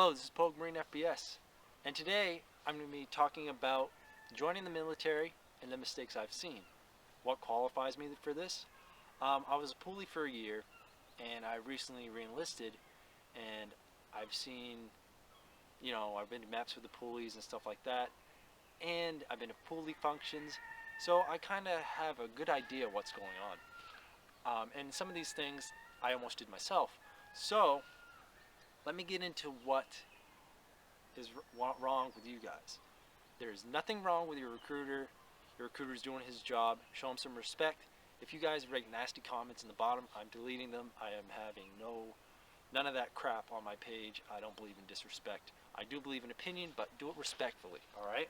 Hello, this is Pogue Marine FBS, and today I'm going to be talking about joining the military and the mistakes I've seen. What qualifies me for this? I was a poolie for a year, and I recently re-enlisted, and I've seen, I've been to maps with the poolies and stuff like that, and I've been to poolie functions, so I kind of have a good idea what's going on. And some of these things I almost did myself. So let me get into what is wrong with you guys. There is nothing wrong with your recruiter. Your recruiter's doing his job. Show him some respect. If you guys write nasty comments in the bottom, I'm deleting them. I am having none of that crap on my page. I don't believe in disrespect. I do believe in opinion, but do it respectfully, all right?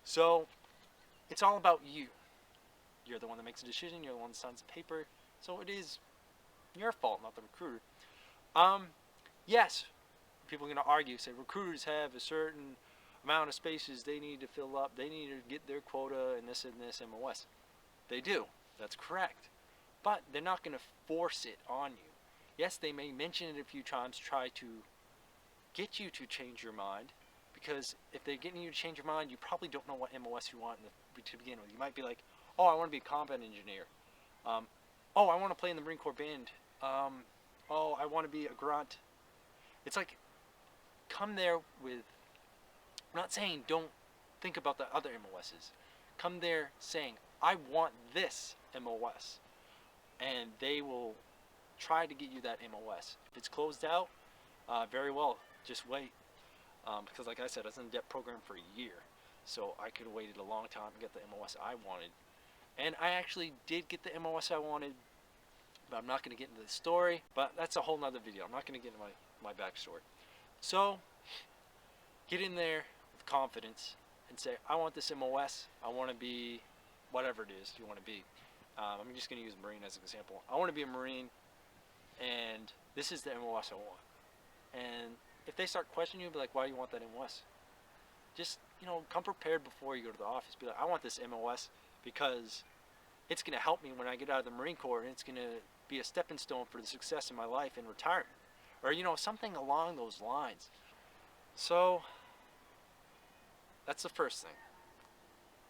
So it's all about you. You're the one that makes a decision. You're the one that signs the paper. So it is your fault, not the recruiter. Yes, people are going to argue, say recruiters have a certain amount of spaces they need to fill up. They need to get their quota and this MOS. They do. That's correct. But they're not going to force it on you. Yes, they may mention it a few times, try to get you to change your mind, because if they're getting you to change your mind, you probably don't know what MOS you want to begin with. You might be like, oh, I want to be a combat engineer. Oh, I want to play in the Marine Corps band. Oh, I want to be a grunt. It's like, come there with, I'm not saying don't think about the other MOSs. Come there saying, I want this MOS. And they will try to get you that MOS. If it's closed out, very well, just wait. Because like I said, I was in the DEP program for a year. So I could have waited a long time to get the MOS I wanted. And I actually did get the MOS I wanted, but I'm not going to get into the story. But that's a whole nother video. I'm not going to get into my backstory. So get in there with confidence and say, I want this MOS. I want to be whatever it is you want to be. I'm just going to use Marine as an example. I want to be a Marine, and this is the MOS I want. And if they start questioning you, be like, why do you want that MOS? Just, come prepared before you go to the office. Be like, I want this MOS because it's going to help me when I get out of the Marine Corps, and it's going to be a stepping stone for the success in my life in retirement. Or, something along those lines. So that's the first thing.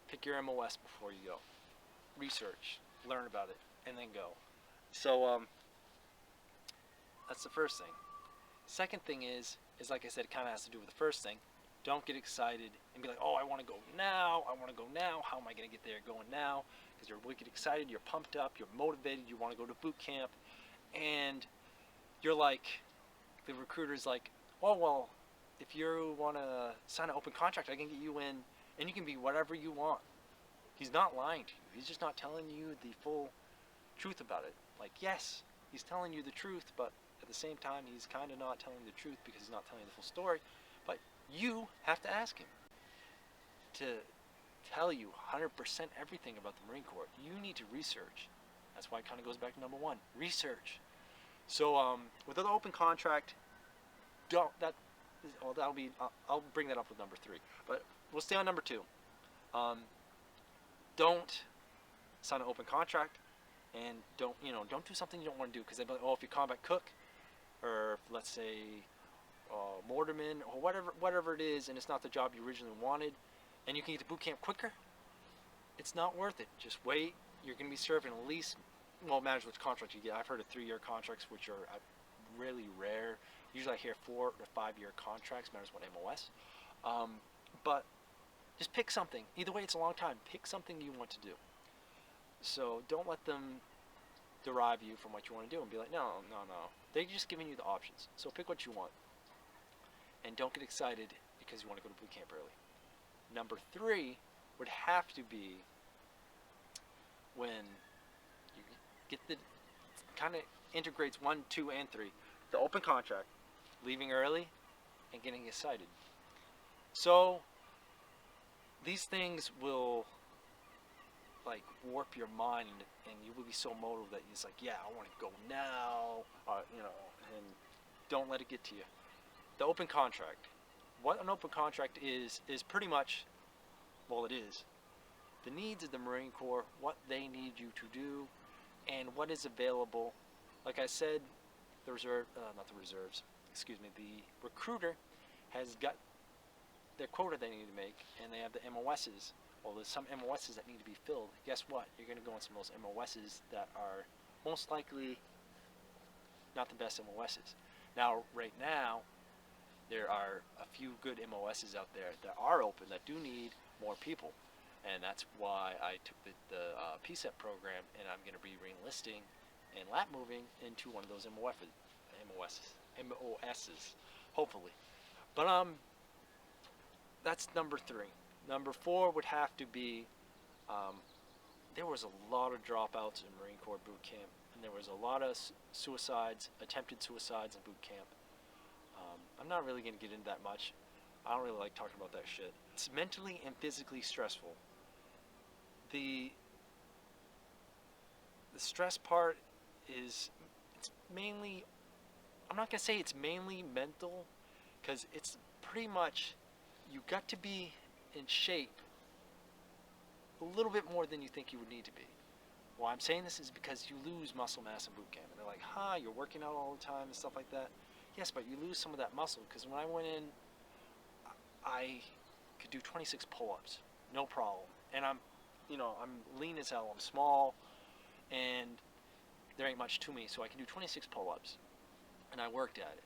Pick your MOS before you go. Research, learn about it, and then go. So that's the first thing. Second thing is like I said, it kind of has to do with the first thing. Don't get excited and be like, oh, I want to go now. I want to go now. How am I going to get there going now? Because you're wicked excited. You're pumped up. You're motivated. You want to go to boot camp. And you're like, the recruiter's like, oh, well, if you want to sign an open contract, I can get you in, and you can be whatever you want. He's not lying to you. He's just not telling you the full truth about it. Like, yes, he's telling you the truth, but at the same time, he's kind of not telling the truth because he's not telling you the full story. But you have to ask him to tell you 100% everything about the Marine Corps. You need to research. That's why it kind of goes back to number one, research. So with an open contract, I'll bring that up with number three. But we'll stay on number two. Don't sign an open contract, and don't do something you don't want to do, because they'll be like, oh, if you're combat cook, or let's say mortarman, or whatever it is, and it's not the job you originally wanted, and you can get to boot camp quicker, it's not worth it. Just wait. You're going to be serving at least, well, it matters which contract you get. I've heard of 3-year contracts, which are really rare. Usually I hear 4 to 5-year contracts, matters what MOS. But just pick something. Either way, it's a long time. Pick something you want to do. So don't let them derive you from what you want to do and be like, no. They're just giving you the options. So pick what you want. And don't get excited because you want to go to boot camp early. Number 3 would have to be when you get the, kind of integrates 1, 2, and 3. The open contract, leaving early, and getting excited. So these things will like warp your mind, and you will be so motivated that it's like, yeah, I want to go now, and don't let it get to you. The open contract. What an open contract is pretty much, well, it is the needs of the Marine Corps, what they need you to do, and what is available. Like I said, the recruiter has got their quota they need to make, and they have the MOSs. Well, there's some MOSs that need to be filled. Guess what? You're going to go on some of those MOSs that are most likely not the best MOSs. Now, right now, there are a few good MOSs out there that are open that do need more people. And that's why I took the PSEP program, and I'm going to be re-enlisting and lap moving into one of those MOSs, hopefully. But that's number 3. Number 4 would have to be, there was a lot of dropouts in Marine Corps boot camp, and there was a lot of suicides, attempted suicides in boot camp. I'm not really going to get into that much. I don't really like talking about that shit. It's mentally and physically stressful. The stress part is, it's mainly, I'm not going to say it's mainly mental, because it's pretty much, you got to be in shape a little bit more than you think you would need to be. Why I'm saying this is because you lose muscle mass in boot camp. And they're like, you're working out all the time and stuff like that. Yes, but you lose some of that muscle, because when I went in, I could do 26 pull-ups, no problem. And I'm lean as hell, I'm small, and there ain't much to me, so I can do 26 pull-ups. And I worked at it.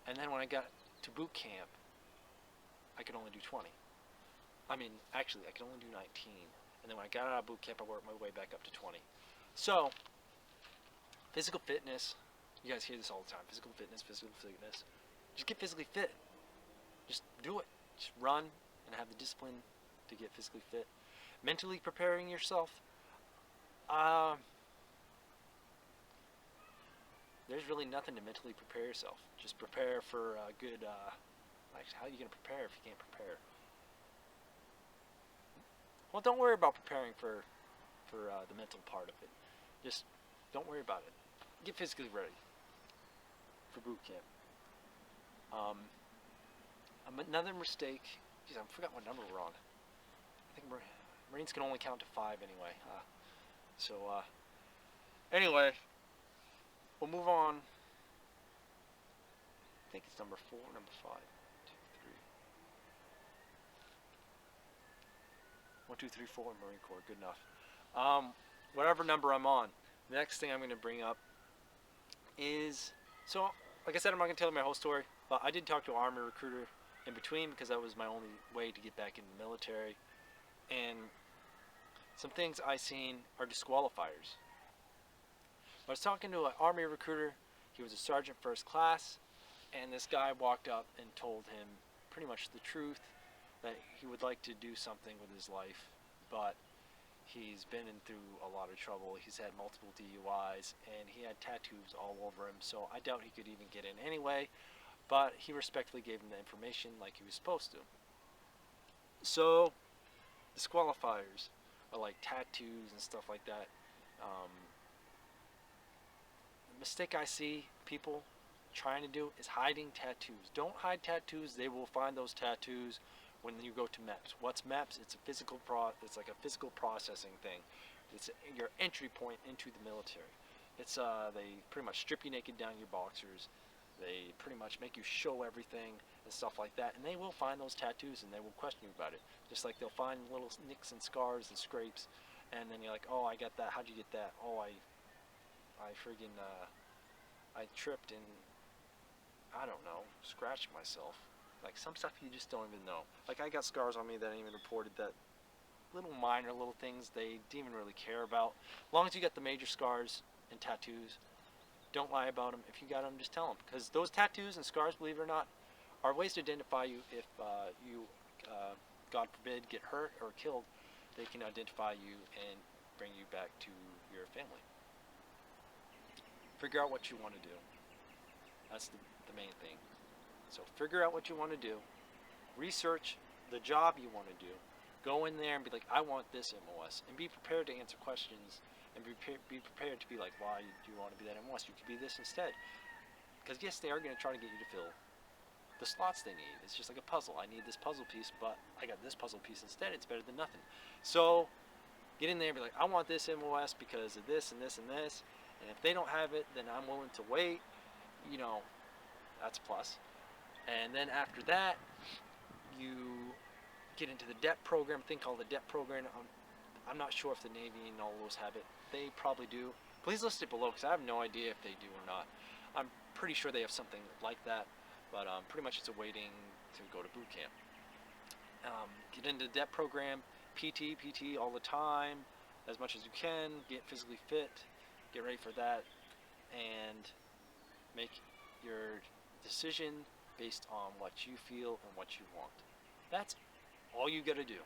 And then when I got to boot camp, I could only do 20. Actually, I could only do 19. And then when I got out of boot camp, I worked my way back up to 20. So, physical fitness, you guys hear this all the time, physical fitness. Just get physically fit. Just do it. Just run and have the discipline to get physically fit. Mentally preparing yourself, there's really nothing to mentally prepare yourself. Just prepare for a good, how are you going to prepare if you can't prepare? Well, don't worry about preparing for the mental part of it. Just don't worry about it. Get physically ready for boot camp. Another mistake, I forgot what number we're on. I think Marines can only count to 5 anyway. Anyway, we'll move on. I think it's number 4, number 5. 1, 2, 3, 4 Marine Corps, good enough. Whatever number I'm on, the next thing I'm going to bring up is, so like I said, I'm not going to tell you my whole story, but I did talk to an Army recruiter in between, because that was my only way to get back in the military, and some things I seen are disqualifiers. I was talking to an Army recruiter. He was a sergeant first class, and this guy walked up and told him pretty much the truth, that he would like to do something with his life, but he's been through a lot of trouble. He's had multiple DUIs, and he had tattoos all over him, so I doubt he could even get in anyway, but he respectfully gave him the information like he was supposed to. So, disqualifiers are like tattoos and stuff like that. The mistake I see people trying to do is hiding tattoos. Don't hide tattoos. They will find those tattoos when you go to MEPS. What's MEPS? It's a physical it's like a physical processing thing. It's your entry point into the military. It's they pretty much strip you naked down your boxers. They pretty much make you show everything and stuff like that, and they will find those tattoos and they will question you about it. Just like they'll find little nicks and scars and scrapes, and then you're like, oh, I got that. How'd you get that? Oh, I friggin' I tripped and I don't know, scratched myself. Like some stuff you just don't even know. Like I got scars on me that I even reported, that little minor little things they didn't even really care about. As long as you got the major scars and tattoos, don't lie about them. If you got them, just tell them. Because those tattoos and scars, believe it or not, are ways to identify you. If you, God forbid, get hurt or killed, they can identify you and bring you back to your family. Figure out what you want to do. That's the main thing. So figure out what you want to do. Research the job you want to do. Go in there and be like, I want this MOS. And be prepared to answer questions. And be prepared to be like, why do you want to be that MOS? You could be this instead. Because yes, they are going to try to get you to fill the slots they need. It's just like a puzzle. I need this puzzle piece, but I got this puzzle piece instead. It's better than nothing. So get in there and be like, I want this MOS because of this and this and this. And if they don't have it, then I'm willing to wait. You know, that's a plus. And then after that, you get into the DEP program, thing called the DEP program. I'm not sure if the Navy and all those have it. They probably do. Please list it below because I have no idea if they do or not. I'm pretty sure they have something like that, but pretty much it's a waiting to go to boot camp. Get into the DEP program, PT all the time, as much as you can. Get physically fit, get ready for that, and make your decision based on what you feel and what you want. That's all you got to do.